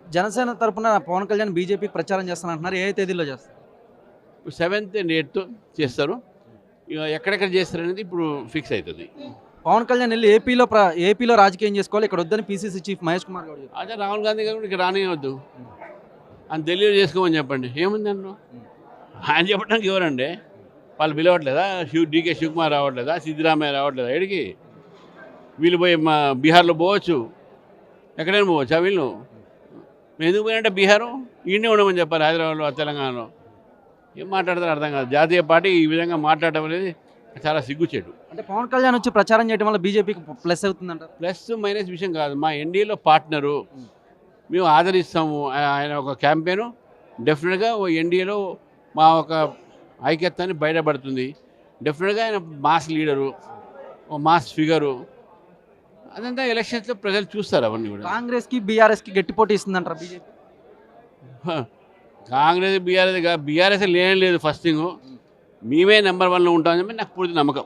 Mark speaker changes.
Speaker 1: జనసేన తరపున పవన్ కళ్యాణ్ బీజేపీకి ప్రచారం చేస్తానంటున్నారు. ఏ తేదీలో చేస్తారు?
Speaker 2: 7th and 8th చేస్తారు. ఇక ఎక్కడెక్కడ చేస్తారనేది ఇప్పుడు ఫిక్స్ అవుతుంది.
Speaker 1: పవన్ కళ్యాణ్ వెళ్ళి ఏపీలో రాజకీయం చేసుకోవాలి, ఇక్కడ వద్దని పీసీసీ చీఫ్ మహేష్ కుమార్ గౌడ్ చెప్పారు.
Speaker 2: అదే రాహుల్ గాంధీ గారు ఇక్కడ రానియవద్దు అని ఢిల్లీలో చేసుకోమని చెప్పండి. ఏముంది అందులో? ఆయన చెప్పడానికి ఎవరండి? వాళ్ళు పిలవట్లేదా? డీకే శివకుమార్ రావట్లేదా? సిద్ధిరామయ్య రావట్లేదా? ఎడికి వీళ్ళు పోయి మా బీహార్లో పోవచ్చు, ఎక్కడైనా పోవచ్చు. వీళ్ళు ఎందుకు పోయినట్టే బీహారు ఈయనే ఉండమని చెప్పారు, హైదరాబాద్లో తెలంగాణలో. ఏం మాట్లాడతారు అర్థం కాదు. జాతీయ పార్టీ ఈ విధంగా మాట్లాడటం అనేది చాలా సిగ్గుచేటు.
Speaker 1: అంటే పవన్ కళ్యాణ్ వచ్చి ప్రచారం చేయడం వల్ల బీజేపీకి ప్లస్ అవుతుందంటారు?
Speaker 2: ప్లస్ మైనస్ విషయం కాదు. మా ఎన్డీఏలో పార్ట్నరు, మేము ఆదరిస్తాము. ఆయన ఒక క్యాంపెయిన్ డెఫినెట్గా ఎన్డీఏలో మా ఒక ఐక్యత్వాన్ని బయటపడుతుంది. డెఫినెట్గా ఆయన మాస్ లీడరు, ఒక మాస్ ఫిగరు. అదంతా ఎలక్షన్స్లో ప్రజలు చూస్తారు. అవన్నీ కూడా
Speaker 1: కాంగ్రెస్కి బీఆర్ఎస్కి గట్టి పోటీ ఇస్తుందంటారు బీజేపీ?
Speaker 2: కాంగ్రెస్ బీఆర్ఎస్ లేనే లేదు. ఫస్ట్ థింగ్ మేమే నెంబర్ 1లో ఉంటామని చెప్పి నాకు పూర్తి నమ్మకం.